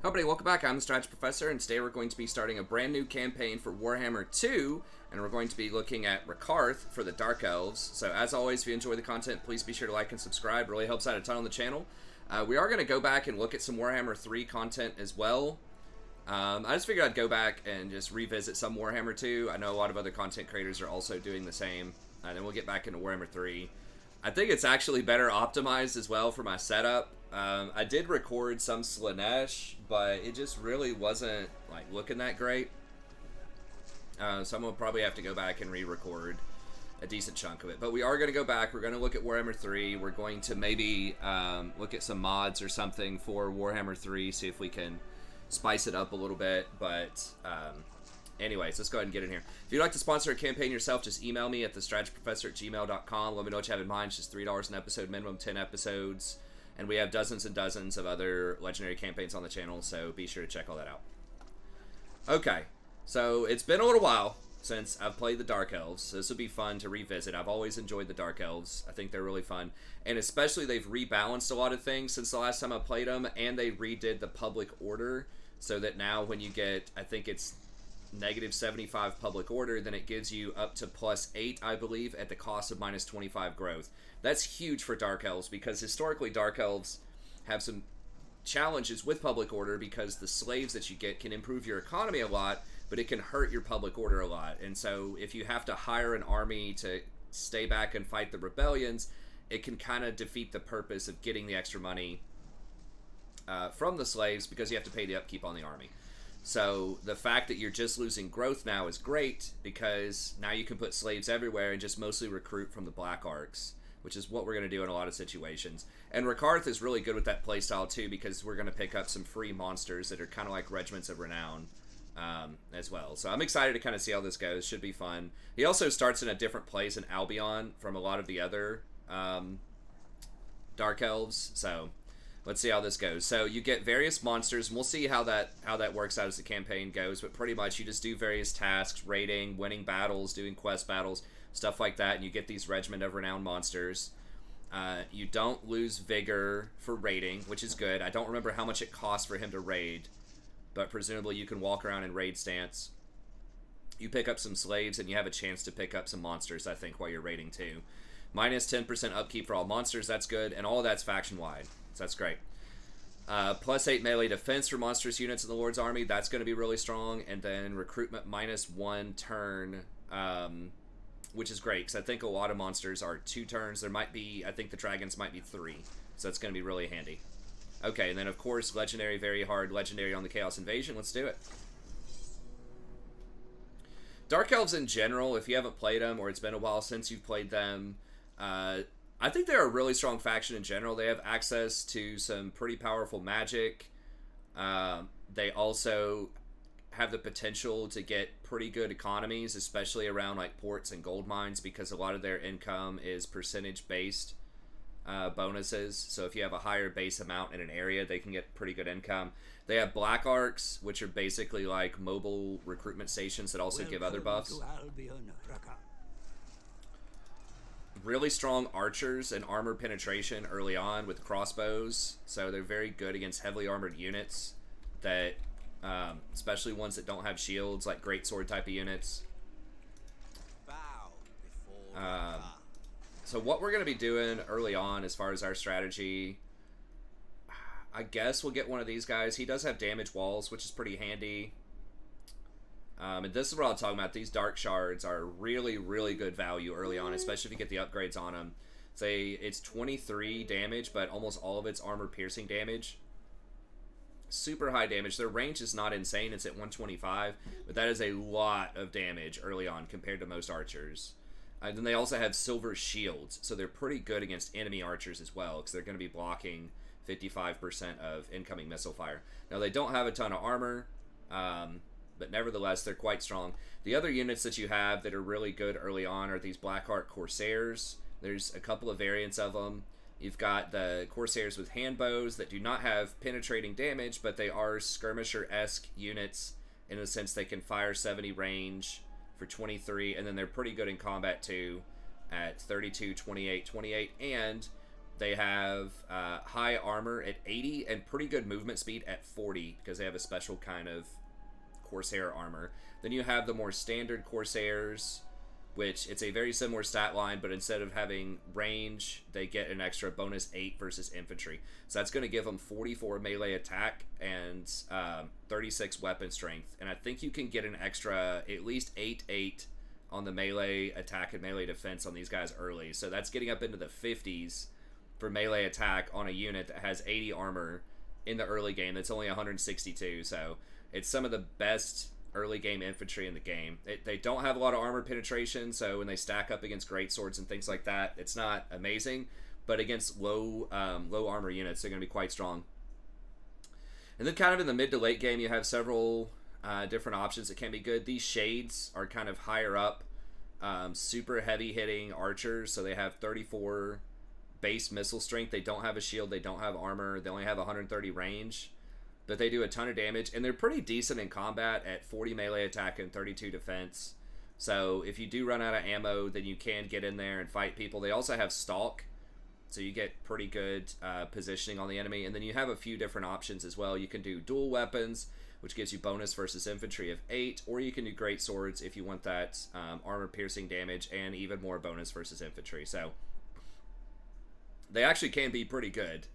Hello everybody, welcome back. I'm the Strategy Professor, and today we're going to be starting a brand new campaign for Warhammer 2, and we're going to be looking at Rakarth for the Dark Elves. So as always, if you enjoy the content, please be sure to like and subscribe. It really helps out a ton on the channel. We are going to go back and look at some Warhammer 3 content as well. I just figured I'd go back and just revisit some Warhammer 2. I know a lot of other content creators are also doing the same, and then we'll get back into Warhammer 3. I think it's actually better optimized as well for my setup. I did record some Slaanesh, but it just really wasn't like looking that great. So I'm gonna probably have to go back and re-record a decent chunk of it. But we are gonna go back. We're gonna look at Warhammer 3. We're going to maybe look at some mods or something for Warhammer 3, see if we can spice it up a little bit. But anyways, let's go ahead and get in here. If you'd like to sponsor a campaign yourself, just email me at thestrategyprofessor@gmail.com. Let me know what you have in mind. It's just $3 an episode, minimum 10 episodes. And we have dozens and dozens of other legendary campaigns on the channel, so be sure to check all that out. Okay, so it's been a little while since I've played the Dark Elves. So this will be fun to revisit. I've always enjoyed the Dark Elves. I think they're really fun. And especially they've rebalanced a lot of things since the last time I played them, and they redid the public order so that now when you get, I think it's -75 public order, then it gives you up to +8, I believe, at the cost of -25 growth. That's huge for Dark Elves because historically Dark Elves have some challenges with public order because the slaves that you get can improve your economy a lot, but it can hurt your public order a lot. And so if you have to hire an army to stay back and fight the rebellions, it can kind of defeat the purpose of getting the extra money from the slaves because you have to pay the upkeep on the army. So the fact that you're just losing growth now is great because now you can put slaves everywhere and just mostly recruit from the Black Arcs, which is what we're going to do in a lot of situations. And Rakarth is really good with that playstyle too because we're going to pick up some free monsters that are kind of like Regiments of Renown as well. So I'm excited to kind of see how this goes. Should be fun. He also starts in a different place in Albion from a lot of the other Dark Elves. So let's see how this goes. So you get various monsters, and we'll see how that works out as the campaign goes. But pretty much you just do various tasks, raiding, winning battles, doing quest battles, stuff like that, and you get these Regiment of Renown monsters. You don't lose vigor for raiding, which is good. I don't remember how much it costs for him to raid, but presumably you can walk around in raid stance. You pick up some slaves, and you have a chance to pick up some monsters, I think, while you're raiding too. -10% upkeep for all monsters, that's good, and all of that's faction-wide, so that's great. +8 melee defense for monstrous units in the Lord's Army, that's going to be really strong, and then recruitment -1 turn, which is great, because I think a lot of monsters are 2 turns. There might be, I think the dragons might be 3, so that's going to be really handy. Okay, and then of course, legendary, very hard, legendary on the Chaos Invasion. Let's do it. Dark Elves in general, if you haven't played them, or it's been a while since you've played them, I think they're a really strong faction in general. They have access to some pretty powerful magic. They also have the potential to get pretty good economies, especially around like ports and gold mines, because a lot of their income is percentage-based bonuses. So if you have a higher base amount in an area, they can get pretty good income. They have Black Arcs, which are basically like mobile recruitment stations that also give other buffs. Really strong archers and armor penetration early on with crossbows, so they're very good against heavily armored units that especially ones that don't have shields, like greatsword type of units. So what we're going to be doing early on as far as our strategy, I guess we'll get one of these guys. He does have damage walls, which is pretty handy. And this is what I'm talking about. These Dark Shards are really, really good value early on, especially if you get the upgrades on them. Say it's 23 damage, but almost all of it's armor piercing damage. Super high damage. Their range is not insane. It's at 125, but that is a lot of damage early on compared to most archers. And then they also have silver shields, so they're pretty good against enemy archers as well, because they're going to be blocking 55% of incoming missile fire. Now, they don't have a ton of armor, but nevertheless, they're quite strong. The other units that you have that are really good early on are these Black Arc Corsairs. There's a couple of variants of them. You've got the Corsairs with hand bows that do not have penetrating damage, but they are skirmisher-esque units in the sense they can fire 70 range for 23, and then they're pretty good in combat too at 32, 28, 28, and They have high armor at 80 and pretty good movement speed at 40 because they have a special kind of Corsair armor. Then you have the more standard Corsairs, which it's a very similar stat line, but instead of having range, they get an extra bonus 8 versus infantry. So that's going to give them 44 melee attack and 36 weapon strength. And I think you can get an extra at least 8 on the melee attack and melee defense on these guys early. So that's getting up into the 50s for melee attack on a unit that has 80 armor in the early game. That's only 162. So it's some of the best early game infantry in the game. They don't have a lot of armor penetration, so when they stack up against great swords and things like that, it's not amazing, but against low armor units, they're going to be quite strong. And then kind of in the mid to late game, you have several different options that can be good. These shades are kind of higher up, super heavy hitting archers, so they have 34 base missile strength. They don't have a shield, they don't have armor, they only have 130 range. But they do a ton of damage, and they're pretty decent in combat at 40 melee attack and 32 defense. So if you do run out of ammo, then you can get in there and fight people. They also have stalk, so you get pretty good positioning on the enemy. And then you have a few different options as well. You can do dual weapons, which gives you bonus versus infantry of 8, or you can do great swords if you want that armor piercing damage and even more bonus versus infantry. So they actually can be pretty good.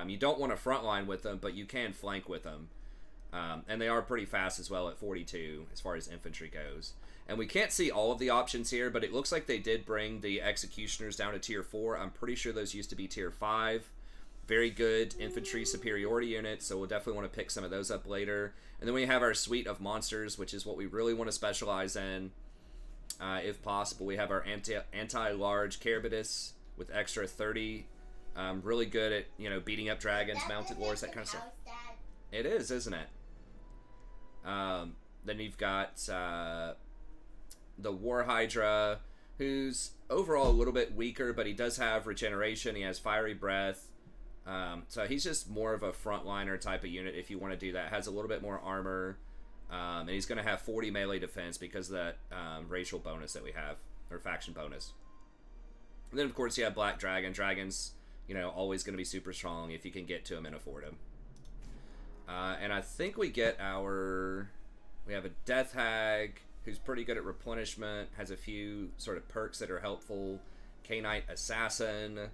You don't want to frontline with them, but you can flank with them. And they are pretty fast as well at 42 as far as infantry goes. And we can't see all of the options here, but it looks like they did bring the executioners down to tier 4. I'm pretty sure those used to be tier 5. Very good infantry superiority units, so we'll definitely want to pick some of those up later. And then we have our suite of monsters, which is what we really want to specialize in, if possible. We have our anti-large Carabitus with extra 30. Really good at, beating up dragons, mounted wars, that kind of stuff. It is, isn't it? Then you've got the War Hydra, who's overall a little bit weaker, but he does have regeneration. He has fiery breath. So he's just more of a frontliner type of unit if you want to do that. Has a little bit more armor. And he's going to have 40 melee defense because of that racial bonus that we have, or faction bonus. And then, of course, you have Black Dragon. Dragons, always going to be super strong if you can get to them and afford them. And I think we get we have a Death Hag, who's pretty good at replenishment, has a few sort of perks that are helpful. K-Knight Assassin,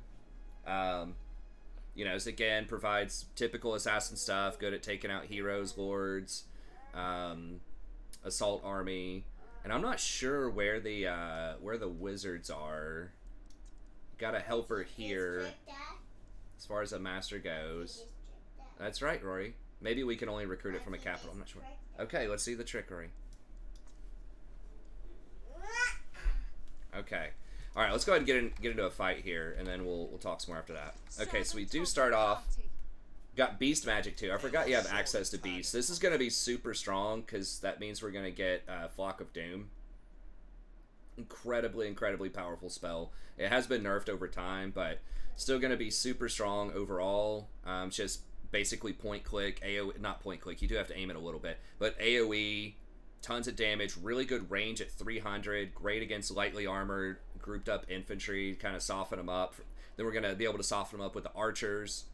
again, provides typical assassin stuff, good at taking out heroes, lords, assault army. And I'm not sure where the wizards are. Got a helper here as far as a master goes. That's right, Rory. Maybe we can only recruit it from a capital. I'm not sure. Okay, let's see the trick, Rory. Okay. All right, let's go ahead and get into a fight here, and then we'll talk some more after that. Okay, so we do start off. Got Beast Magic too. I forgot you have access to Beast. This is going to be super strong because that means we're going to get Flock of Doom. Incredibly powerful spell. It has been nerfed over time, but still going to be super strong overall. Just basically point click, AoE, not point click, you do have to aim it a little bit, but AoE, tons of damage, really good range at 300, great against lightly armored, grouped up infantry, kind of soften them up. Then we're going to be able to soften them up with the archers,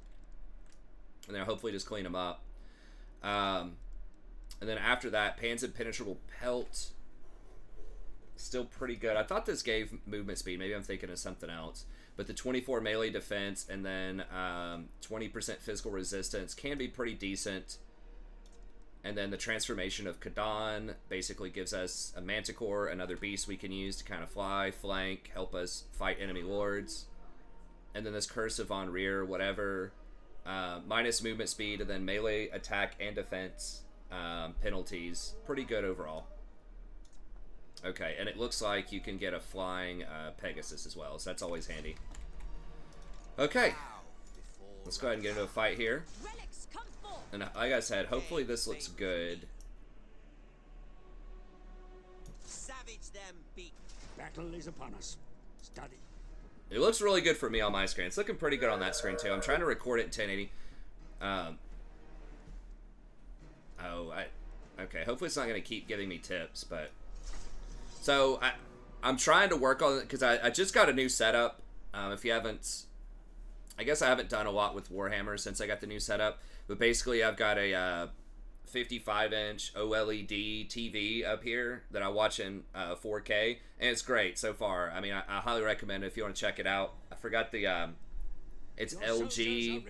and then hopefully just clean them up. And then after that, Pan's Impenetrable Pelt, still pretty good. I thought this gave movement speed. Maybe I'm thinking of something else. But the 24 melee defense and then 20% physical resistance can be pretty decent. And then the transformation of Kadan basically gives us a Manticore, another beast we can use to kind of fly, flank, help us fight enemy lords. And then this Curse of Von Rear, whatever, minus movement speed, and then melee attack and defense penalties. Pretty good overall. Okay, and it looks like you can get a flying Pegasus as well, so that's always handy. Okay, let's go ahead and get into a fight here. And like I said, hopefully this looks good. Savage them beat. Battle is upon us. Study. It looks really good for me on my screen. It's looking pretty good on that screen too. I'm trying to record it in 1080. Okay, hopefully it's not going to keep giving me tips, but... So, I'm trying to work on it, because I just got a new setup. If you haven't I guess I haven't done a lot with Warhammer since I got the new setup, but basically I've got a 55-inch OLED TV up here that I watch in 4K, and it's great so far. I mean, I highly recommend it if you want to check it out. I forgot the it's LG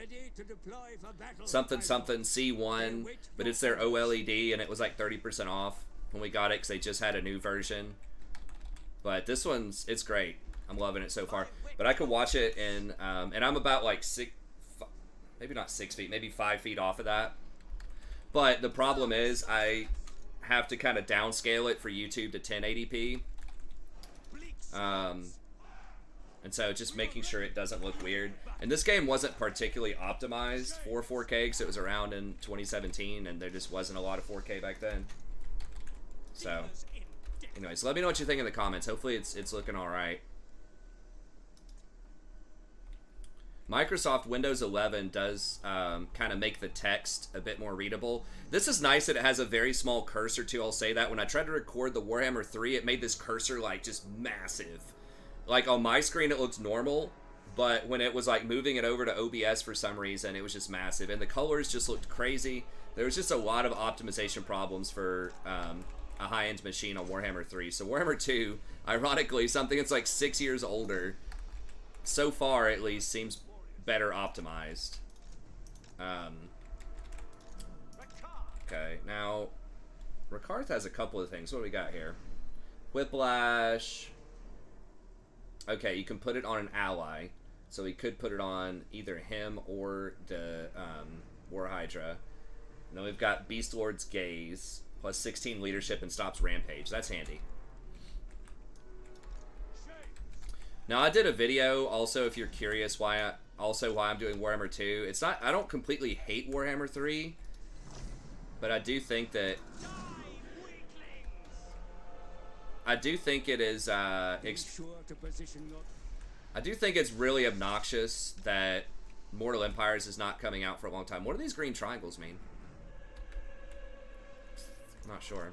something something C1, but it's their OLED, and it was like 30% off when we got it because they just had a new version. But this it's great. I'm loving it so far. But I could watch it in, and I'm about like maybe not 6 feet, maybe 5 feet off of that. But the problem is I have to kind of downscale it for YouTube to 1080p. And so just making sure it doesn't look weird. And this game wasn't particularly optimized for 4K because it was around in 2017 and there just wasn't a lot of 4K back then. So, anyways, let me know what you think in the comments. Hopefully it's looking all right. Microsoft Windows 11 does kind of make the text a bit more readable. This is nice that it has a very small cursor too, I'll say that. When I tried to record the Warhammer 3, it made this cursor like just massive. Like on my screen it looked normal, but when it was like moving it over to OBS for some reason, it was just massive. And the colors just looked crazy. There was just a lot of optimization problems for a high-end machine on Warhammer 3. So Warhammer 2, ironically, something that's like 6 years older, so far at least, seems better optimized. Okay, now Rakarth has a couple of things. What do we got here? Whiplash. Okay, you can put it on an ally, so we could put it on either him or the War Hydra. And then we've got Beast Lord's Gaze, plus 16 leadership and stops rampage. That's handy. Now I did a video also, if you're curious why I'm doing Warhammer 2. It's not, I don't completely hate Warhammer 3, but I do think that it is I do think it's really obnoxious that Mortal Empires is not coming out for a long time. What do these green triangles mean? I'm not sure.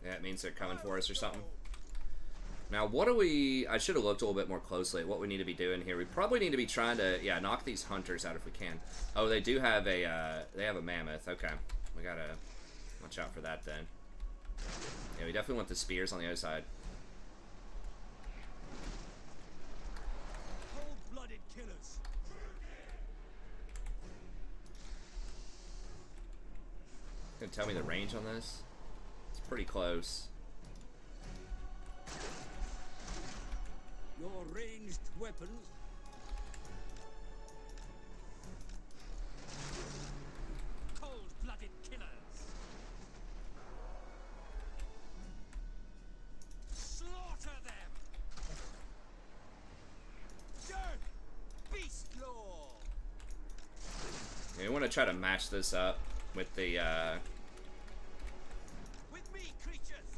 Yeah, it means they're coming for us or something. Now, what do we... I should have looked a little bit more closely at what we need to be doing here. We probably need to be trying to, yeah, knock these hunters out if we can. Oh, they do have a, they have a mammoth. Okay. We gotta watch out for that then. Yeah, we definitely want the spears on the other side. Cold-blooded killers. Gonna tell me the range on this? It's pretty close. Your ranged weapons. Cold-blooded killers. Slaughter them. Death. Beast law. Yeah, we want to try to match this up with the, With me, creatures.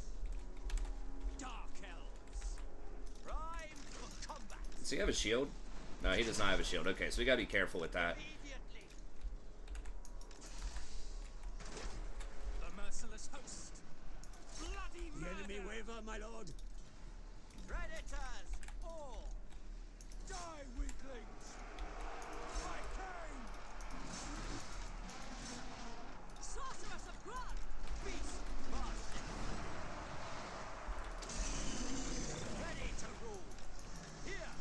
Dark elves. Prime for combat. does he have a shield? No, he does not have a shield. Okay, so we gotta be careful with that. Immediately. The merciless host. Bloody The enemy murder. waver, my lord. Predators. All. Die, weaklings. My cane. Sorceress of blood. Beast bastard. Ready to rule. Here.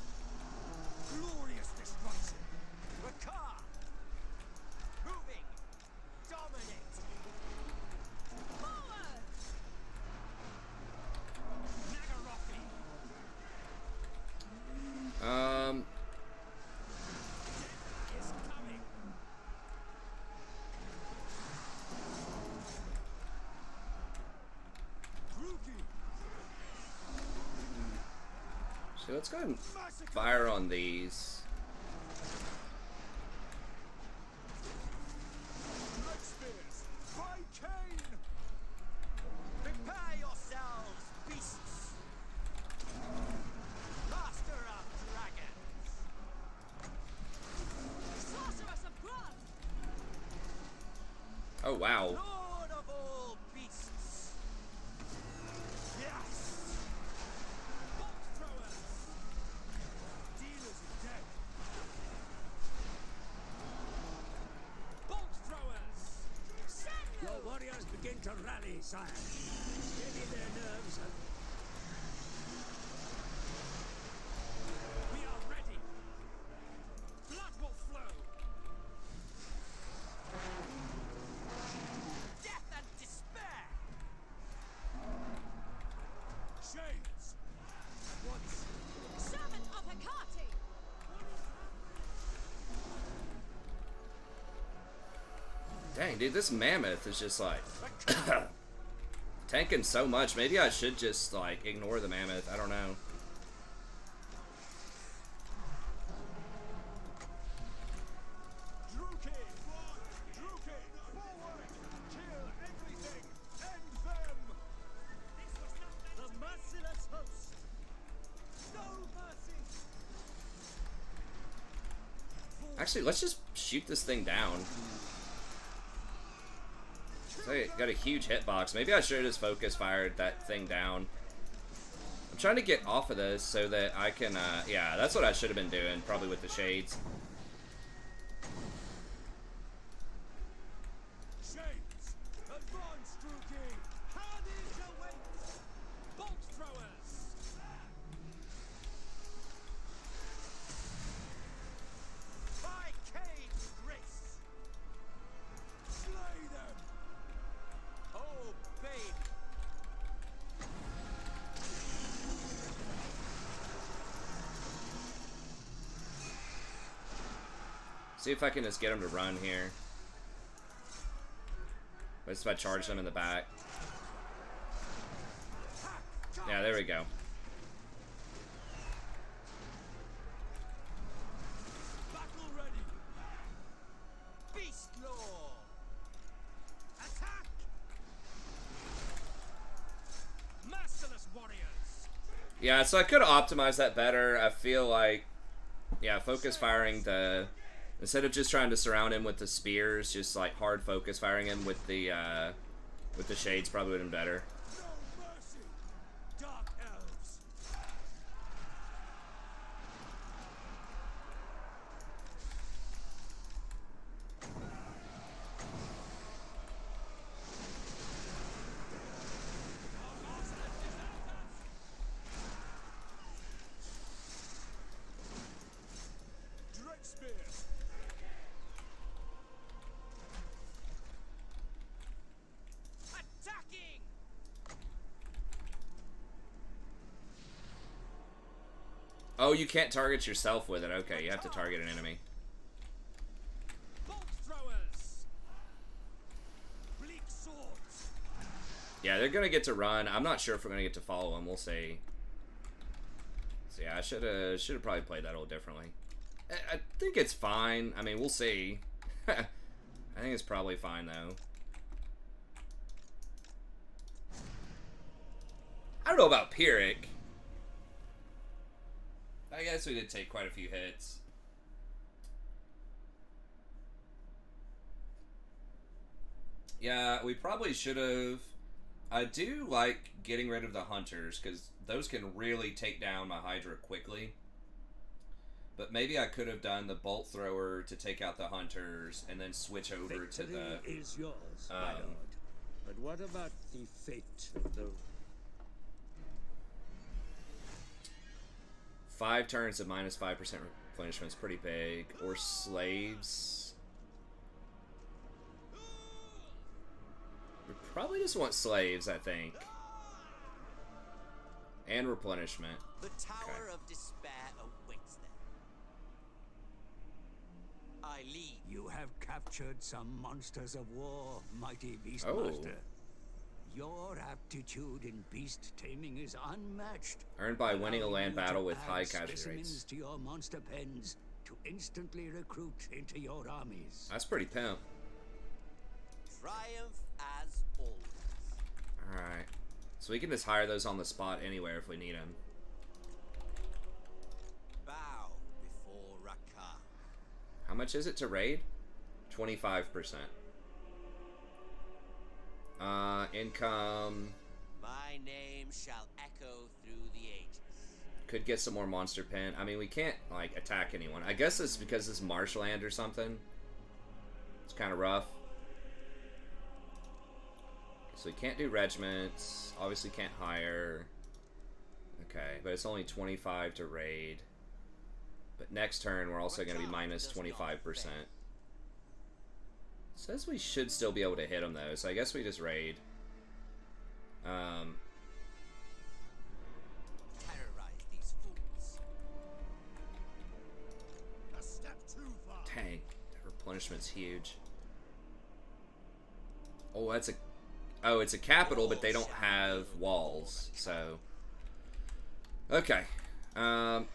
Glorious destruction. Rakarth. Moving. Dominate. Forward. Nagarothi. Is coming. Groovy. So let's go ahead and fire on these. Blood spears. By cane. Prepare yourselves, beasts. Master of dragons. Sorceress of blood. wow. Lord of all beasts. Yes. Bolt throwers. Dealers are dead. Bolt throwers. Your warriors begin to rally, sire. Steady their nerves and We are ready. Blood will flow. Death and despair. shades. At once. Servant of Hecate! Dang, dude, this mammoth is just like tanking so much. Maybe I should just like ignore the mammoth. I don't know. Druki. Druki. Forward. Kill everything. End them. The merciless host. No mercy. Actually, let's just shoot this thing down. So I got a huge hitbox. Maybe I should have just focus fired that thing down. I'm trying to get off of this so that I can, yeah, that's what I should have been doing, probably with the shades. Shades. Advance, Druki. Hades awaits. Bolt throwers. By Cain's grace. Slay them. Oh, babe. See if I can just get him to run here. But if I charge them in the back. Yeah, there we go. Battle ready. Beast Law. Attack. Merciless warriors. Yeah, so I could have optimized that better. I feel like, yeah, focus firing the... Instead of just trying to surround him with the spears, just like hard focus firing him with the shades probably would have been better. No mercy. Dark elves. Dread spear. Attacking. Oh, you can't target yourself with it. Okay, you have to target an enemy. Bolt throwers. Bleak swords. Yeah, they're gonna get to run. I'm not sure if we're gonna get to follow them. We'll see. So yeah, I should have probably played that a little differently. I think it's fine. I mean, we'll see. I think it's probably fine though. I don't know about Pyrrhic. I guess we did take quite a few hits. Yeah, we probably should have. I do like getting rid of the hunters because those can really take down my Hydra quickly. But maybe I could have done the bolt thrower to take out the hunters and then switch over to the. Victory is yours, my lord. But what about the fate of the 5 turns of minus 5% replenishment is pretty big. Or slaves. We probably just want slaves, I think. And replenishment. The Tower Okay. of Despair awaits them. I lead. You have captured some monsters of war, mighty Oh. Beastmaster. Your aptitude in beast taming is unmatched. Earned by winning a allowing land you to battle with add high casualty specimens rates. to your monster pens to instantly recruit into your armies. That's pretty pimp. Triumph as always. Alright. So we can just hire those on the spot anywhere if we need them. Bow before Rakarth. How much is it to raid? 25%. Income. My name shall echo through the ages. Could get some more monster pen. I mean, we can't, like, attack anyone. I guess it's because it's marshland or something. It's kind of rough. So we can't do regiments. Obviously can't hire. Okay, but it's only 25 to raid. But next turn, we're also going to be minus 25%. Says we should still be able to hit them, though, so I guess we just raid. Terrorize these fools. A step too far. Dang, that replenishment's huge. Oh, that's a... Oh, it's a capital, but they don't have walls, so... Okay. Do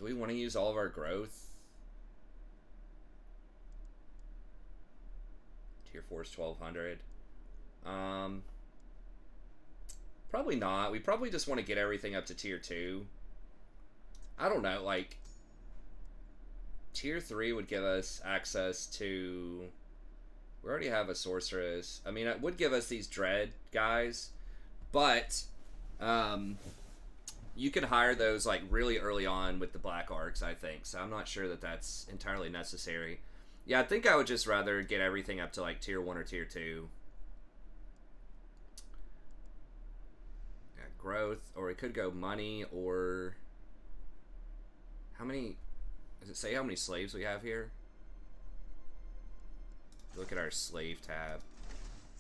we want to use all of our growth? Tier 4 is 1200. Probably not. We probably just want to get everything up to tier 2. I don't know, like... Tier 3 would give us access to... We already have a sorceress. I mean, it would give us these dread guys, but you can hire those like really early on with the black arcs, I think. So I'm not sure that that's entirely necessary. Yeah, I think I would just rather get everything up to like tier 1 or tier 2. Yeah, growth, or it could go money, or how many? Does it say how many slaves we have here? Look at our slave tab.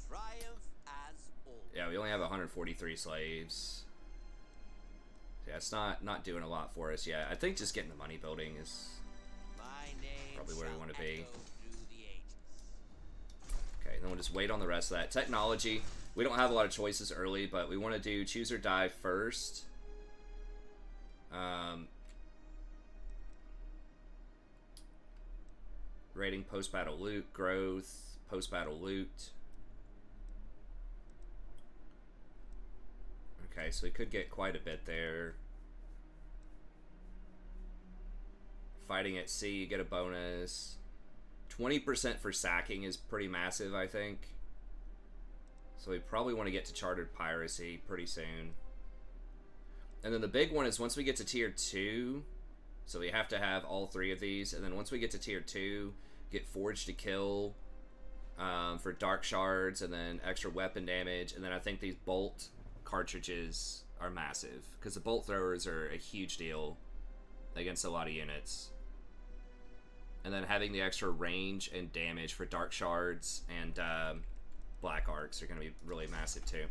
Triumph as always. Yeah, we only have 143 slaves. Yeah, it's not doing a lot for us yet. I think just getting the money building is My name probably where we shall want to be. echo through the ages. Okay, then we'll just wait on the rest of that. Technology, we don't have a lot of choices early, but we want to do choose or die first. Rating post-battle loot, growth, post-battle loot. Okay, so we could get quite a bit there. Fighting at sea, you get a bonus. 20% for sacking is pretty massive, I think. So we probably want to get to chartered piracy pretty soon. And then the big one is once we get to tier 2, so we have to have all 3 of these, and then once we get to tier 2, get forged to kill for dark shards, and then extra weapon damage, and then I think these bolt cartridges are massive, because the bolt throwers are a huge deal against a lot of units. And then having the extra range and damage for dark shards and black arcs are going to be really massive too.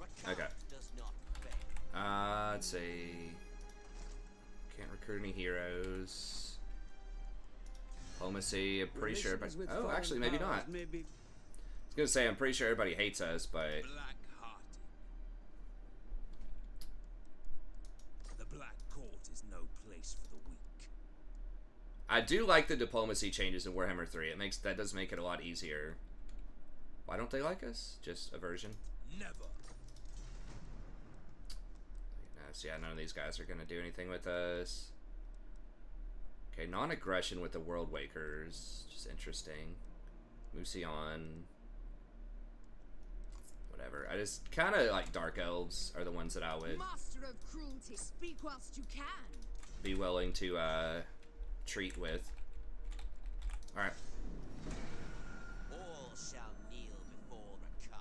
Rakarth Okay. does not fail. Let's see. Can't recruit any heroes. Diplomacy, I'm pretty sure everybody... Oh, actually, maybe not. I was going to say, I'm pretty sure everybody hates us, but... Black-hearted. The Black Court is no place for the weak. I do like the diplomacy changes in Warhammer 3. That does make it a lot easier. Why don't they like us? Just aversion? Never. So yeah, none of these guys are going to do anything with us. Okay, non-aggression with the World Wakers. Just interesting. Musion. Whatever. I just kind of like Dark Elves are the ones that I would Master of cruelty, speak whilst you can. be willing to treat with. Alright. All shall kneel before Rakarth.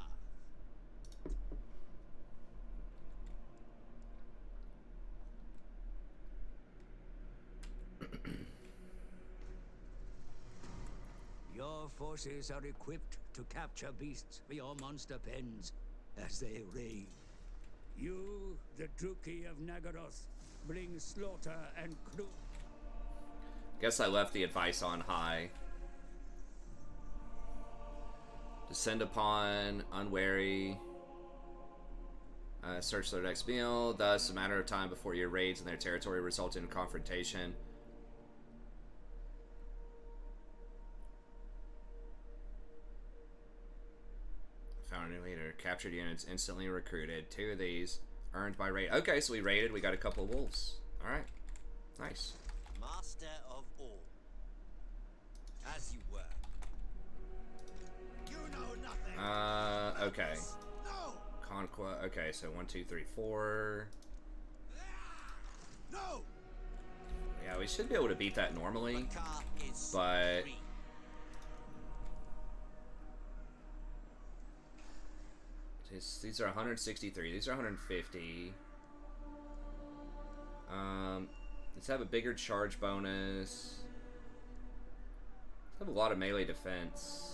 Your forces are equipped to capture beasts for your monster pens as they raid. You, the Druki of Nagaroth, bring slaughter and cruelty. Guess I left the advice on high. Descend upon unwary. Search their next meal. Thus, a matter of time before your raids in their territory result in a confrontation. Found a new leader. Captured units instantly recruited. 2 of these earned by raid. Okay, so we raided. We got a couple of wolves. All right, nice. Master of all. As you were. Okay. Conquest. Okay, so 1, 2, 3, 4. No. Yeah, we should be able to beat that normally, Rakarth is but free. these are 163. These are 150. Let's have a bigger charge bonus. Let's have a lot of melee defense.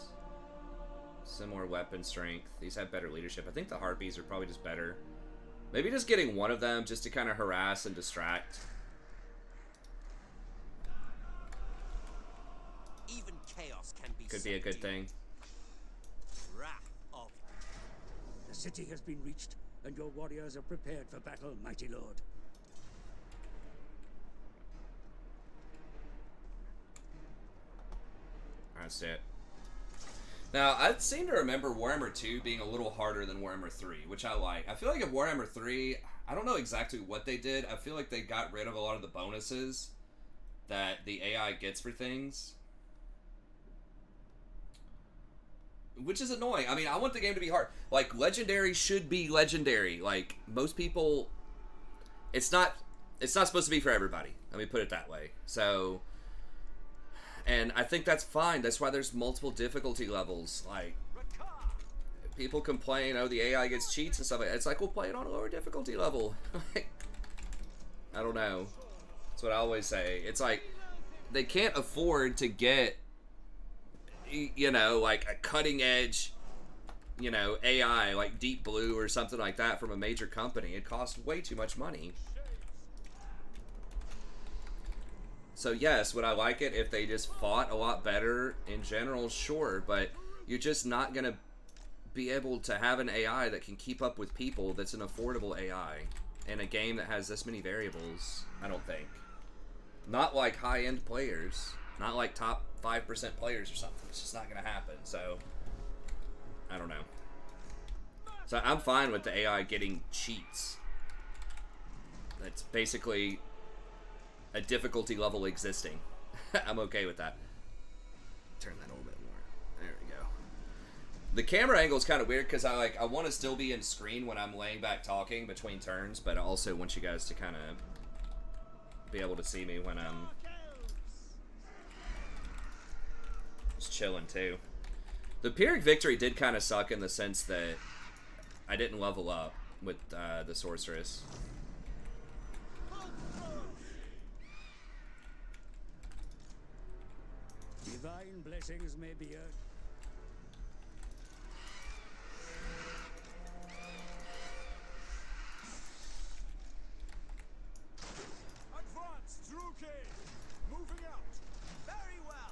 Similar weapon strength. These have better leadership. I think the Harpies are probably just better. Maybe just getting one of them just to kind of harass and distract. Even chaos can be Could be a good thing. Wrath of The city has been reached, and your warriors are prepared for battle, mighty lord. That's it. Now, I seem to remember Warhammer 2 being a little harder than Warhammer 3, which I like. I feel like in Warhammer 3, I don't know exactly what they did. I feel like they got rid of a lot of the bonuses that the AI gets for things. Which is annoying. I mean, I want the game to be hard. Like, Legendary should be Legendary. Like, most people... It's not supposed to be for everybody. Let me put it that way. So... And I think that's fine. That's why there's multiple difficulty levels. Like, people complain, oh, the AI gets cheats and stuff like that. It's like, we'll play it on a lower difficulty level. I don't know. That's what I always say. It's like, they can't afford to get, you know, like a cutting edge, you know, AI, like Deep Blue or something like that from a major company. It costs way too much money. So yes, would I like it if they just fought a lot better in general? Sure, but you're just not going to be able to have an AI that can keep up with people that's an affordable AI in a game that has this many variables, I don't think. Not like high-end players. Not like top 5% players or something. It's just not going to happen, so... I don't know. So I'm fine with the AI getting cheats. That's basically... a difficulty level existing. I'm okay with that. Turn that a little bit more. There we go. The camera angle is kind of weird because I want to still be in screen when I'm laying back talking between turns, but I also want you guys to kind of be able to see me when I'm just chilling too. The Pyrrhic Victory did kind of suck in the sense that I didn't level up with the Sorceress. Divine blessings may be earned. advance, Druke! Moving out. Very well.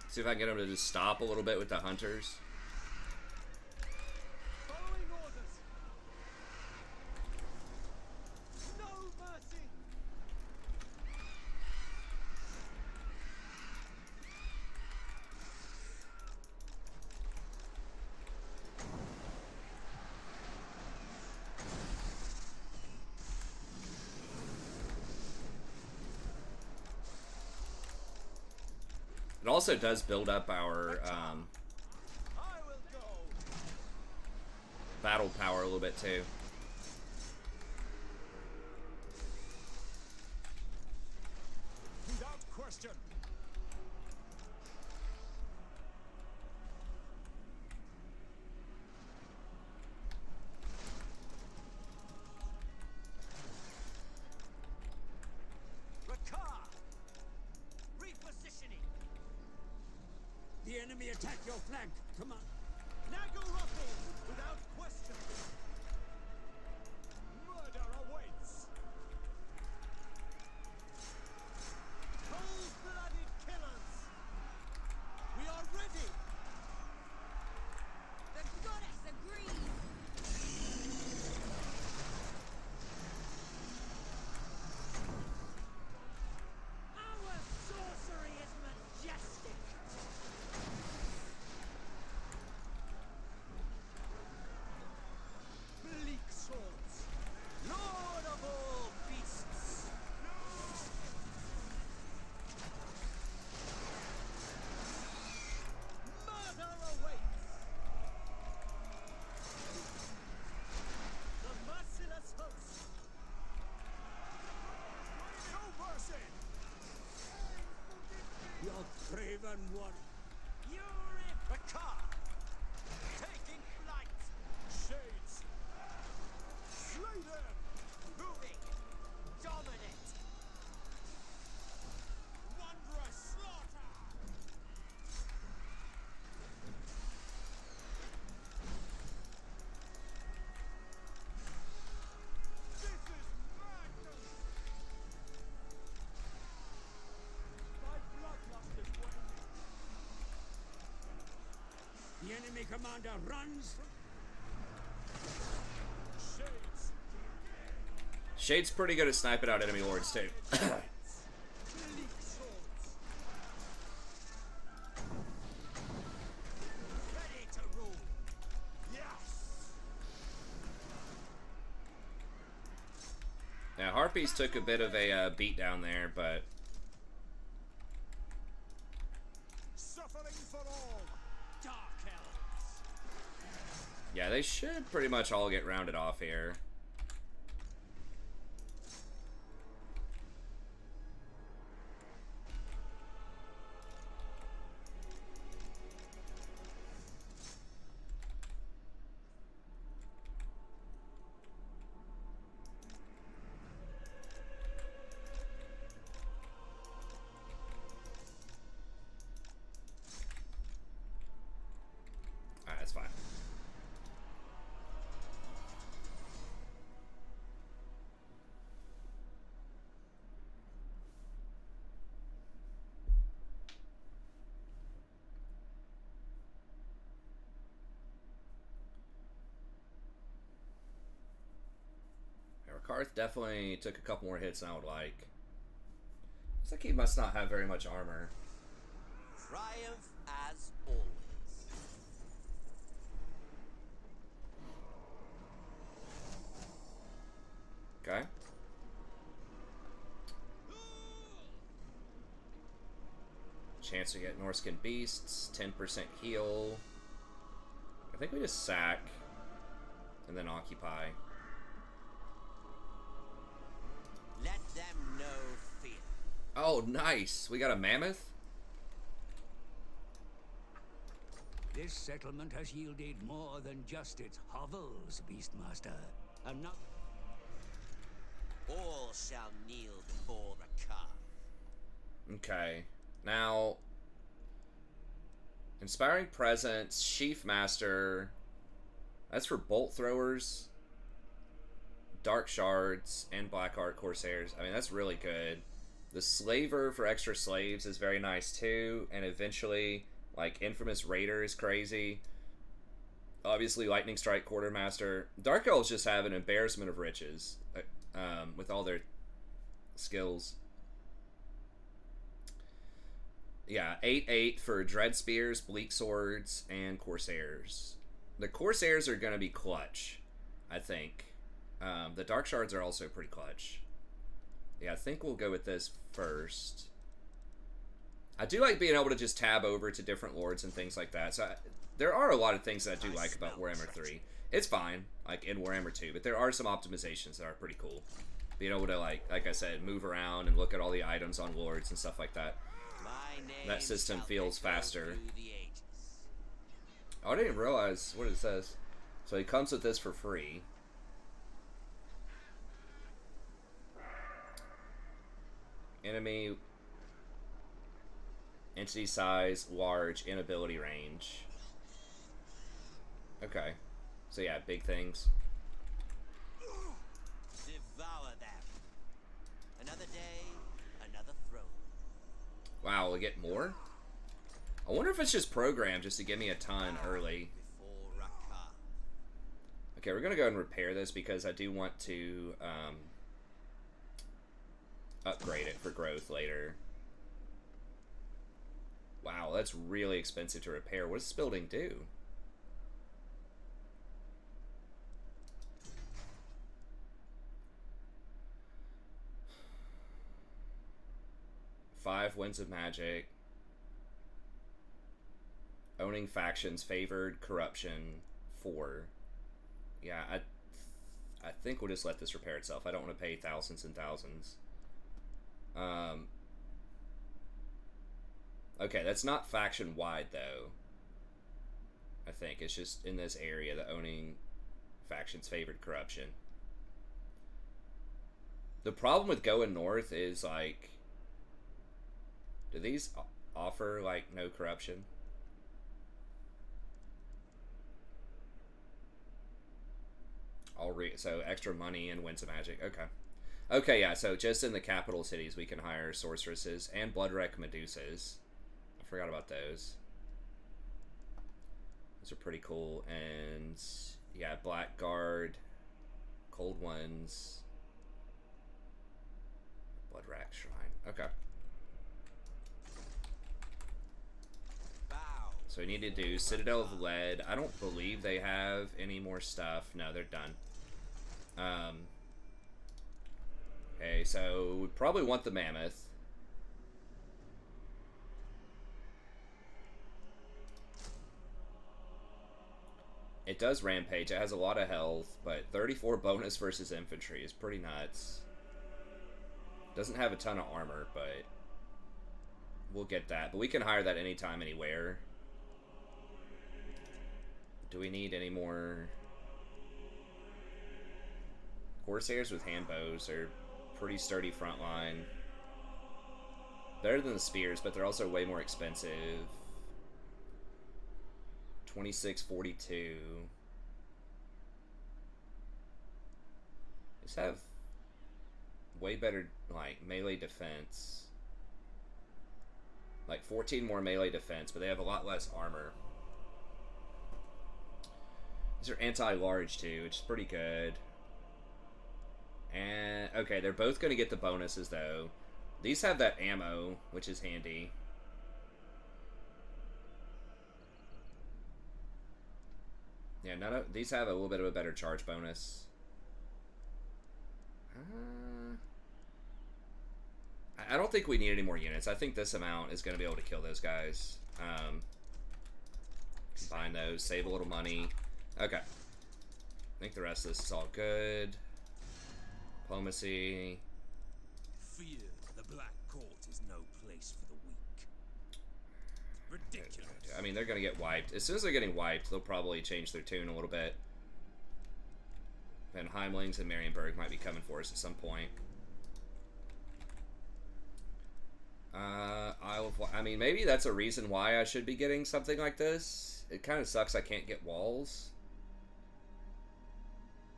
See if I can get him to just stop a little bit with the hunters. Following orders. No mercy. It also does build up our I will go. battle power a little bit too. Without question. Rakarth! Repositioning. The enemy attack your flank. Come on. Nagorotho! Without question. Murder awaits. Cold-blooded killers. We are ready. The goddess agrees. Our sorcery is majestic. Your craven one. Rakarth! Taking flight! Shades! Slay them! Moving! Dominate! Wondrous slaughter! This is madness! My bloodlust is waning. The enemy commander runs from... Shades! Shade's pretty good at sniping out enemy lords too. Bleak swords! Ready to rule! Yes! Now Harpies took a bit of a beat down there, but Suffering for all! Dark Elves! yeah, they should pretty much all get rounded off here. Alright, that's fine. Rakarth definitely took a couple more hits than I would like. Looks like he must not have very much armor. Triumph as always. Okay. Chance to get Norskin Beasts, 10% heal. I think we just sack and then occupy. Let them know fear. Oh, nice. We got a mammoth? This settlement has yielded more than just its hovels, Beastmaster. And now... All shall kneel before Rakarth. Okay. Now, Inspiring Presence, Sheaf Master. That's for bolt throwers, Dark Shards, and Blackheart Corsairs. I mean, that's really good. The Slaver for extra slaves is very nice too. And eventually, like, Infamous Raider is crazy. Obviously, Lightning Strike Quartermaster. Dark Elves just have an embarrassment of riches with all their skills. Yeah, 8/8 for Dread Spears, Bleak Swords, and Corsairs. The Corsairs are going to be clutch, I think. The Dark Shards are also pretty clutch. Yeah, I think we'll go with this first. I do like being able to just tab over to different lords and things like that. So there are a lot of things that I do like about Warhammer 3. It's fine, like in Warhammer 2, but there are some optimizations that are pretty cool. Being able to, like I said, move around and look at all the items on lords and stuff like that. That system feels faster. Oh, I didn't realize what it says. So he comes with this for free. Enemy, entity size, large, inability range. Okay. So yeah, big things. Devour them. Another day, another throne. Wow, we get more? I wonder if it's just programmed just to give me a ton early. Before Rakarth. Okay, we're going to go ahead and repair this because I do want to upgrade it for growth later. Wow, that's really expensive to repair. What does this building do? Five Winds of Magic. Owning factions favored. Corruption 4. Yeah, I think we'll just let this repair itself. I don't want to pay thousands and thousands. Okay, that's not faction-wide, though. I think it's just in this area the owning factions favored corruption. The problem with going north is, like, do these offer, like, no corruption? So extra money and win some magic. Okay. Okay, yeah, so just in the capital cities we can hire sorceresses and Bloodwreck Medusas. I forgot about those. Those are pretty cool. And yeah, Blackguard, Cold Ones, Bloodwrack Shrine. Okay. So we need to do Citadel of Lead. I don't believe they have any more stuff. No, they're done. Okay, so we probably want the Mammoth. It does Rampage. It has a lot of health, but 34 bonus versus infantry is pretty nuts. Doesn't have a ton of armor, but we'll get that. But we can hire that anytime, anywhere. Do we need any more? Corsairs with hand bows are pretty sturdy front line. Better than the spears, but they're also way more expensive. 2642. These have way better, like, melee defense. Like 14 more melee defense, but they have a lot less armor. These are anti-large too, which is pretty good. And okay, they're both going to get the bonuses though. These have that ammo, which is handy. Yeah, none of these have a little bit of a better charge bonus. I don't think we need any more units. I think this amount is going to be able to kill those guys. Combine those, save a little money. Okay. I think the rest of this is all good. Diplomacy. Fear the Black Court is no place for the weak. Ridiculous. I mean, they're going to get wiped. As soon as they're getting wiped, they'll probably change their tune a little bit. And Heimlings and Marienburg might be coming for us at some point. I mean, maybe that's a reason why I should be getting something like this. It kind of sucks I can't get walls.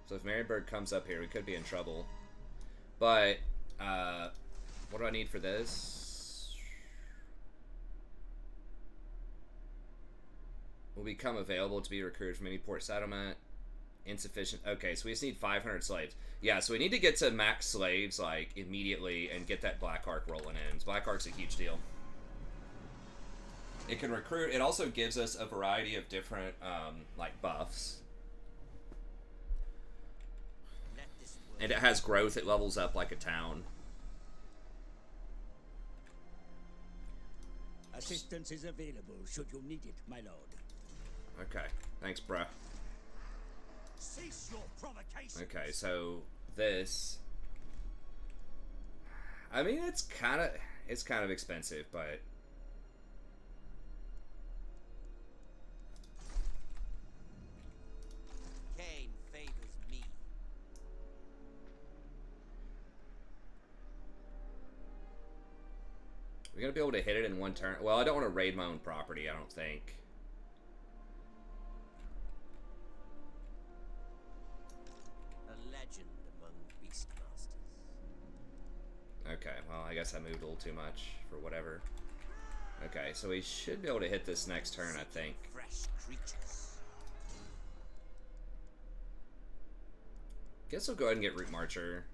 So if Marienburg comes up here, we could be in trouble. But, what do I need for this? Will become available to be recruited from any port settlement. Insufficient. Okay, so we just need 500 slaves. Yeah, so we need to get to max slaves, like, immediately and get that Black Arc rolling in. Black Arc's a huge deal. It can recruit. It also gives us a variety of different, like, buffs. And it has growth. It levels up like a town. Assistance is available should you need it, my lord. Okay. Thanks, bruh. Cease your provocation. Okay, so this... I mean, it's kind of expensive, but... Cain favors me. We're going to be able to hit it in one turn. Well, I don't want to raid my own property, I don't think. A legend among beastmasters. Okay, well, I guess I moved a little too much for whatever. Okay, so we should be able to hit this next turn, I think. Fresh creatures. Guess we'll go ahead and get Root Marcher.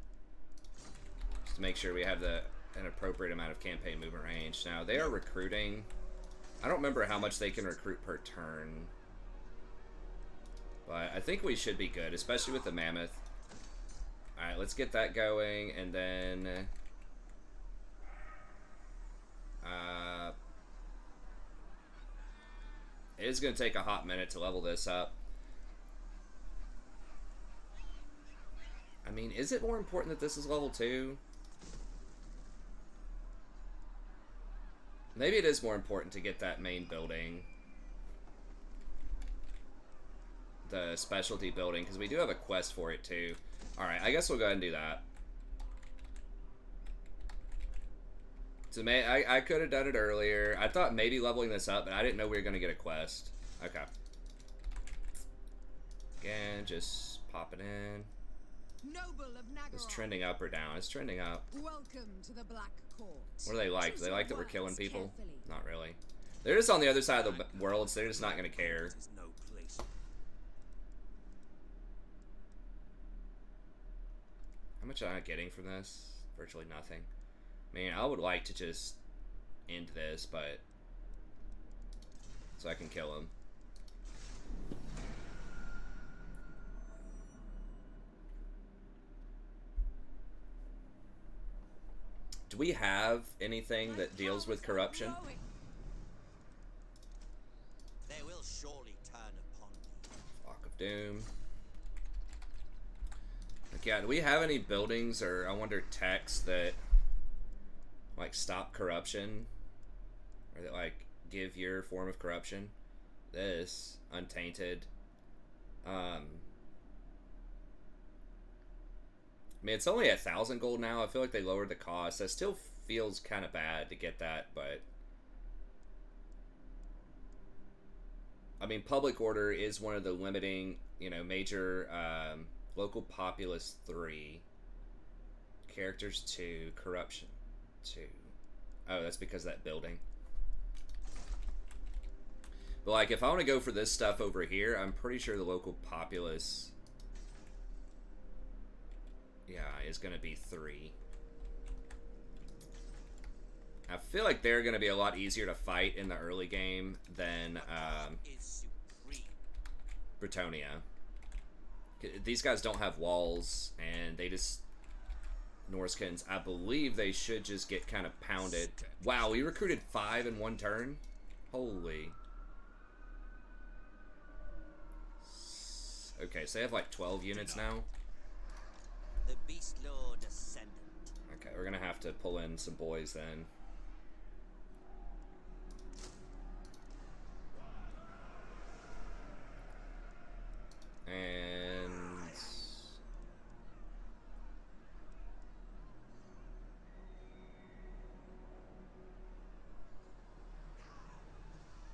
Just to make sure we have an appropriate amount of campaign movement range. Now, they are recruiting. I don't remember how much they can recruit per turn. But I think we should be good, especially with the Mammoth. Alright, let's get that going, and then... it is going to take a hot minute to level this up. I mean, is it more important that this is level 2? Maybe it is more important to get that main building. The specialty building, because we do have a quest for it too. Alright, I guess we'll go ahead and do that. So I could have done it earlier. I thought maybe leveling this up, but I didn't know we were going to get a quest. Okay. Again, just pop it in. Noble of Nagaroth. It's trending up or down? It's trending up. Welcome to the Black Court. What do they like? Do they like that we're Choose killing your people? words carefully. Not really. They're just on the other side of the world, so they're just not going to care. There's no place. How much am I getting from this? Virtually nothing. I mean, I would like to just end this, but... so I can kill him. Do we have anything that deals with corruption? They will surely turn upon me. Flock of Doom. Like, yeah, do we have any buildings or, I wonder, techs that, like, stop corruption? Or that, like, give your form of corruption? This, Untainted. I mean, it's only 1,000 gold now. I feel like they lowered the cost. That still feels kind of bad to get that, but... I mean, Public Order is one of the limiting, you know, major... Local Populace 3. Characters 2. Corruption 2. Oh, that's because of that building. But, like, if I want to go for this stuff over here, I'm pretty sure the local populace... yeah, is going to be 3. I feel like they're going to be a lot easier to fight in the early game than Is supreme. Bretonia. These guys don't have walls, and they just... Norskins, I believe they should just get kind of pounded. Wow, we recruited 5 in one turn? Holy... Okay, so they have like 12 units now. The Beast Lord Ascendant. Okay, we're gonna have to pull in some boys then. And...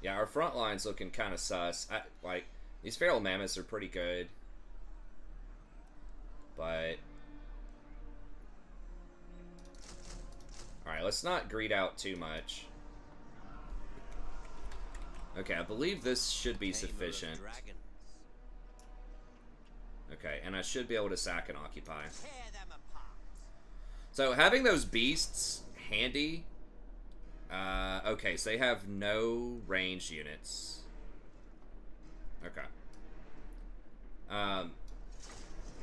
yeah, our front line's looking kind of sus. Like, these feral mammoths are pretty good. But... alright, let's not greed out too much. Okay, I believe this should be sufficient. Okay, and I should be able to sack and occupy. Tear them apart. So, having those beasts handy... okay, so they have no ranged units. Okay.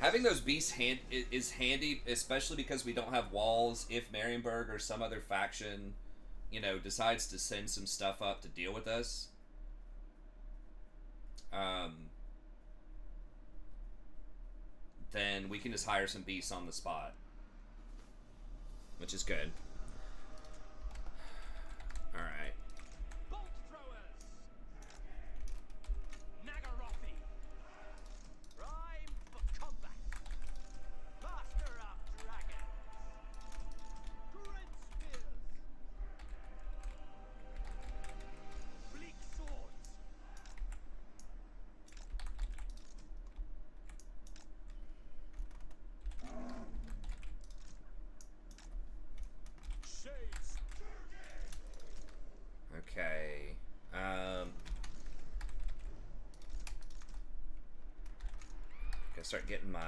Having those beasts is handy, especially because we don't have walls. If Marienburg or some other faction, you know, decides to send some stuff up to deal with us, then we can just hire some beasts on the spot, which is good. All right. Bolt throwers! Nagarothi! Prime for combat! Master of dragons! Great spears! Bleak swords! Shades! Okay. Gotta start getting my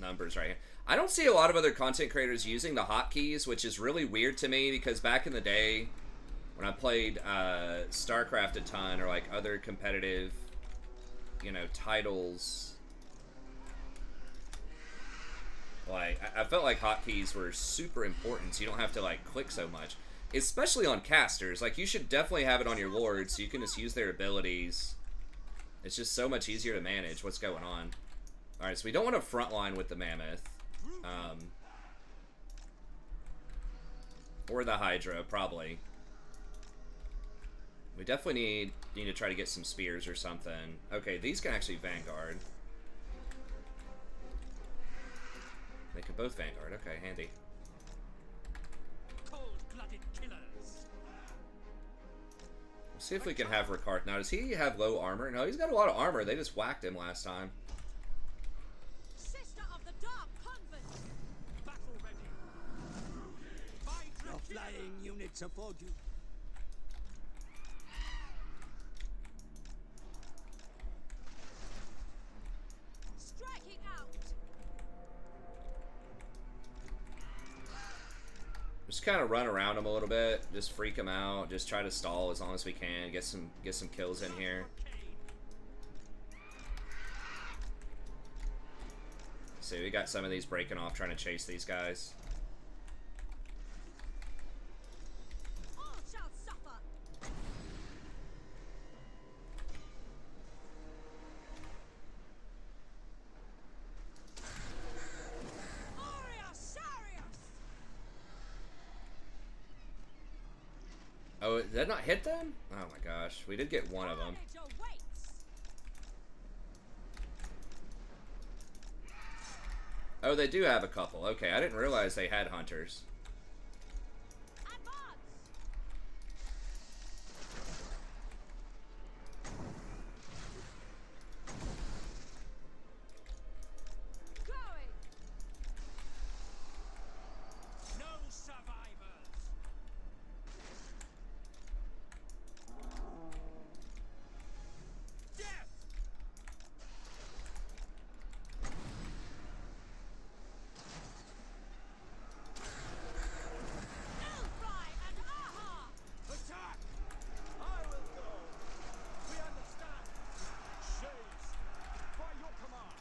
numbers right here. I don't see a lot of other content creators using the hotkeys, which is really weird to me because back in the day when I played StarCraft a ton or like other competitive, you know, titles, like I felt like hotkeys were super important, so you don't have to like click so much. Especially on casters. Like, you should definitely have it on your lords so you can just use their abilities. It's just so much easier to manage what's going on. Alright, so we don't want to frontline with the mammoth. Or the Hydra, probably. We definitely need to try to get some spears or something. Okay, these can actually Vanguard. They can both Vanguard. Okay, handy. Cold-blooded killers. Let's see if we can have Rakarth. Now, does he have low armor? No, he's got a lot of armor. They just whacked him last time. Sister of the Dark Convent. Battle ready. Your flying units afford you. Striking out. Just kind of run around him a little bit. Just freak him out. Just try to stall as long as we can. Get some kills in here. See, we got some of these breaking off trying to chase these guys. All shall suffer. Aureus, Sarius. Oh, did that not hit them? Oh my gosh. We did get one of them. Carnage awaits. Oh, they do have a couple. Okay, I didn't realize they had hunters. Advance. Going. No survivors. Death. Elfry and Aha. Attack! I will go. We understand. Shades, by your command.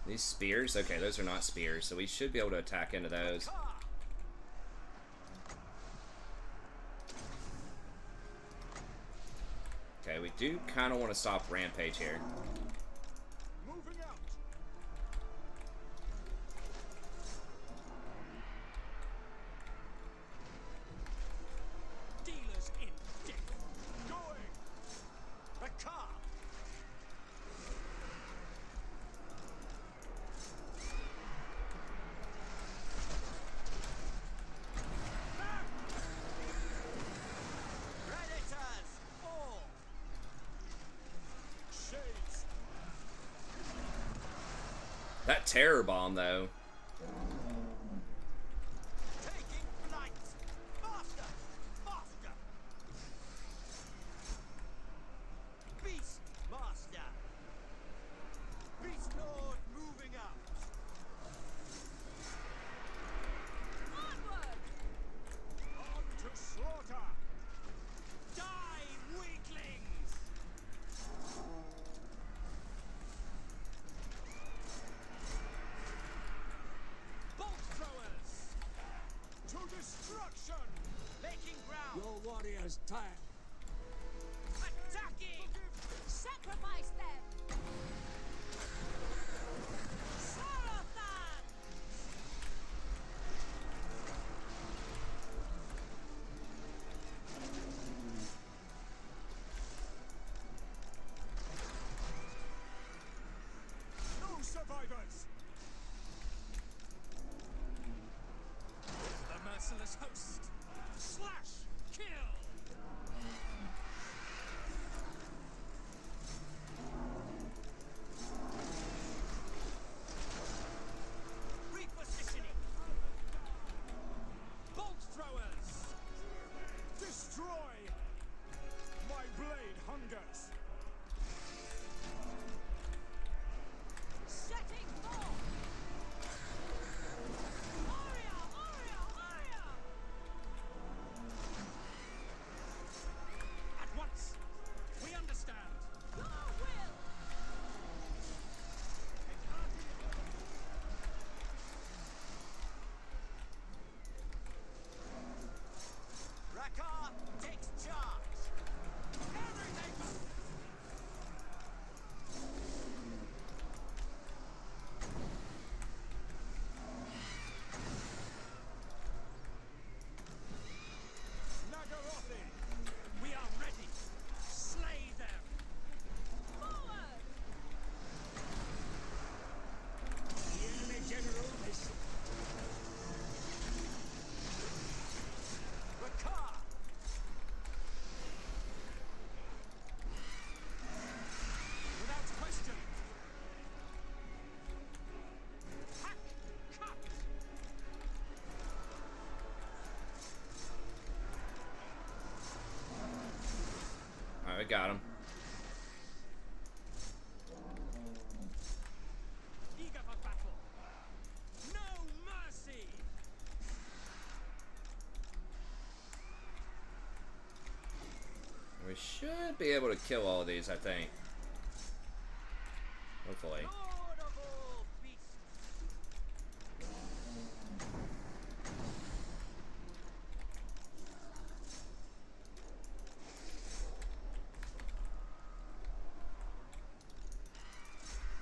These spears? Okay, those are not spears, so we should be able to attack into those. Ah! Okay, we do kind of want to stop Rampage here. Moving out. Dealers in death. Going. Rakarth. Predators. All. Shades. That terror bomb, though. Taking flight! Faster! Faster! Beast Master! Beast Lord moving out! Onward. On to slaughter! Die, weaklings! Bolt throwers! To destruction! Making ground! Your warriors tired. Attacking! Sacrifice them. Sarathan. No survivors! The merciless host! Slash! Kill! I got him. Eager for battle. No mercy. We should be able to kill all of these, I think. Hopefully. Lord of all beasts.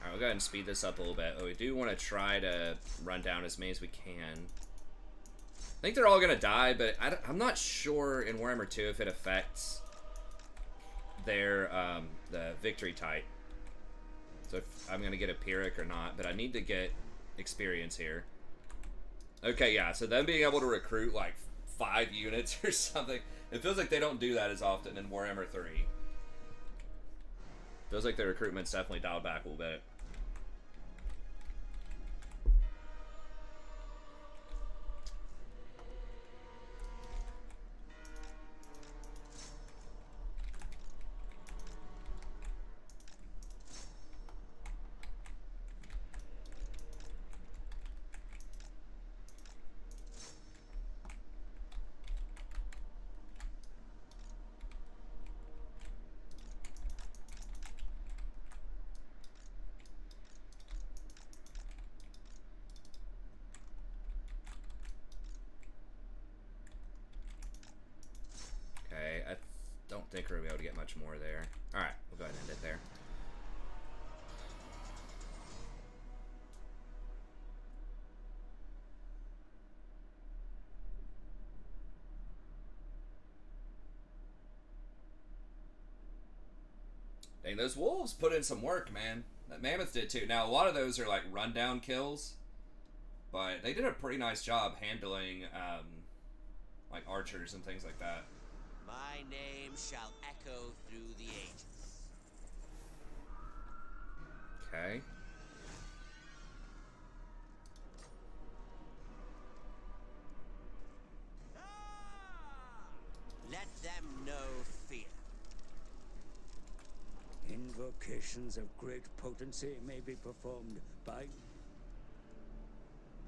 Alright, we'll go ahead and speed this up a little bit. But we do want to try to run down as many as we can. I think they're all going to die, but I'm not sure in Warhammer 2 if it affects their, the victory type. So if I'm going to get a Pyrrhic or not, but I need to get experience here. Okay, yeah, so them being able to recruit like 5 units or something. It feels like they don't do that as often in Warhammer 3. Feels like the recruitment's definitely dialed back a little bit. Okay, I don't think we're going to be able to get much more there. Alright, we'll go ahead and end it there. Dang, those wolves put in some work, man. That mammoth did too. Now, a lot of those are like rundown kills, but they did a pretty nice job handling like archers and things like that. My name shall echo through the ages. Okay. Let them know fear. Invocations of great potency may be performed by...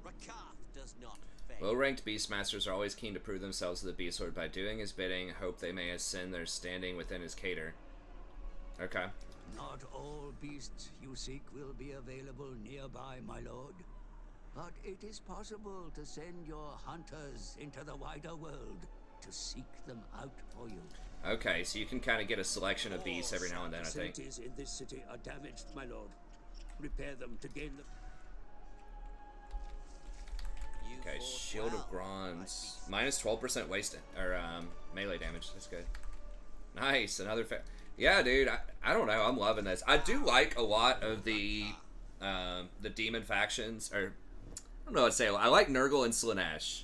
Rakarth does not fail. Low-ranked Beastmasters are always keen to prove themselves to the Beast Lord by doing his bidding, hope they may ascend their standing within his cater. Okay. Not all beasts you seek will be available nearby, my lord. But it is possible to send your hunters into the wider world to seek them out for you. Okay, so you can kind of get a selection of beasts every now and then, I think. Facilities in this city are damaged, my lord. Repair them to gain the... You Okay, fought Shield well, of my Bronze. beast. Minus 12% waste, or melee damage. That's good. Nice, another yeah, dude, I don't know. I'm loving this. I do like a lot of the demon factions, or I don't know what to say. I like Nurgle and Slaanesh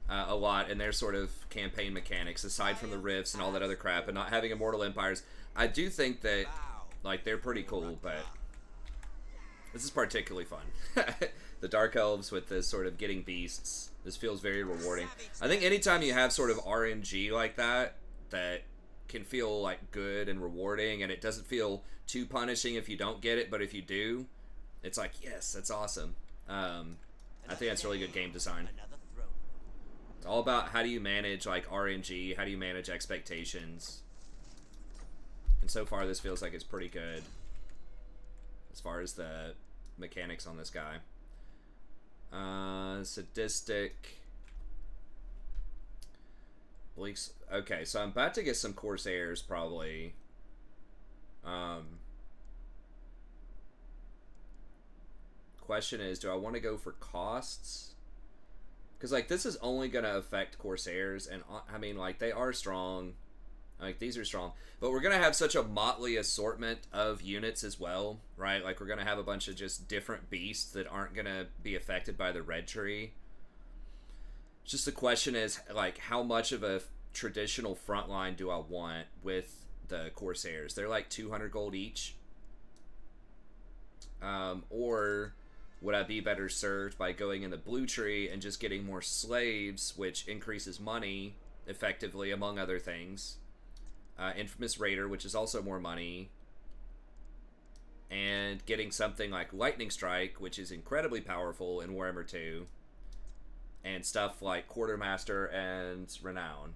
a lot and their sort of campaign mechanics, aside from the rifts and all that other crap, and not having immortal empires. I do think that like they're pretty cool, but this is particularly fun. The Dark Elves with this sort of getting beasts. This feels very rewarding. I think anytime you have sort of RNG like that, that can feel like good and rewarding, and it doesn't feel too punishing if you don't get it, but if you do, it's like, yes, that's awesome. I think that's really good game design. Another throne. It's all about how do you manage like RNG, how do you manage expectations. And so far this feels like it's pretty good as far as the mechanics on this guy. Sadistic. Bleaks. Okay, so I'm about to get some Corsairs probably. Question is, do I want to go for costs? Because like this is only gonna affect Corsairs, and I mean like they are strong. Like these are strong, but we're gonna have such a motley assortment of units as well, right? Like we're gonna have a bunch of just different beasts that aren't gonna be affected by the red tree. Just the question is like how much of a traditional front line do I want with the Corsairs? They're like 200 gold each. Or would I be better served by going in the blue tree and just getting more slaves, which increases money effectively, among other things? Infamous Raider, which is also more money, and getting something like Lightning Strike, which is incredibly powerful in Warhammer 2, and stuff like Quartermaster and Renown.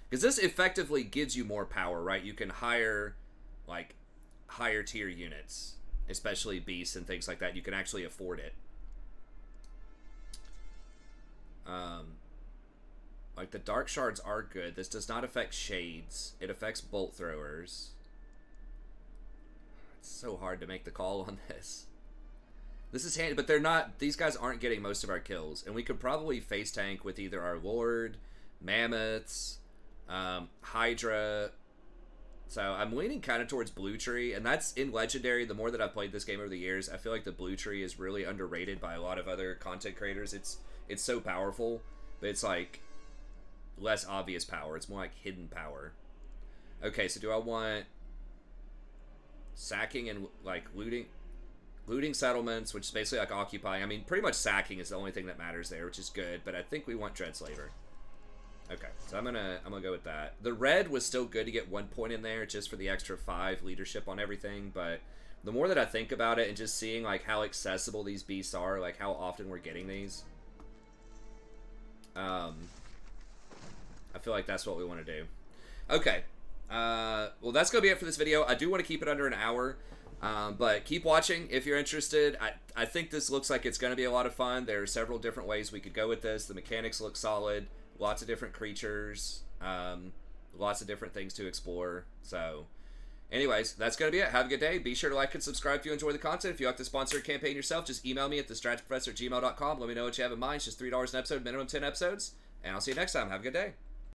Because this effectively gives you more power, right? You can hire, like, higher tier units, especially beasts and things like that. You can actually afford it. Like, the Dark Shards are good. This does not affect Shades. It affects Bolt Throwers. It's so hard to make the call on this. This is handy, but they're not... These guys aren't getting most of our kills. And we could probably face tank with either our Lord, Mammoths, Hydra. So I'm leaning kind of towards Blue Tree, and that's in Legendary. The more that I've played this game over the years, I feel like the Blue Tree is really underrated by a lot of other content creators. It's so powerful, but it's like less obvious power. It's more like hidden power. Okay, so do I want sacking and like looting settlements, which is basically like occupying? I mean, pretty much sacking is the only thing that matters there, which is good, but I think we want Dreadslaver. Okay, so I'm gonna go with that. The red was still good to get 1 point in there just for the extra 5 leadership on everything, but the more that I think about it and just seeing like how accessible these beasts are, like how often we're getting these, I feel like that's what we want to do. Okay, well, that's gonna be it for this video. I do want to keep it under an hour, but keep watching if you're interested. I think this looks like it's gonna be a lot of fun. There are several different ways we could go with this. The mechanics look solid. Lots of different creatures, lots of different things to explore. So, anyways, that's going to be it. Have a good day. Be sure to like and subscribe if you enjoy the content. If you like to sponsor a campaign yourself, just email me at thestrategyprofessor@gmail.com. Let me know what you have in mind. It's just $3 an episode, minimum 10 episodes. And I'll see you next time. Have a good day.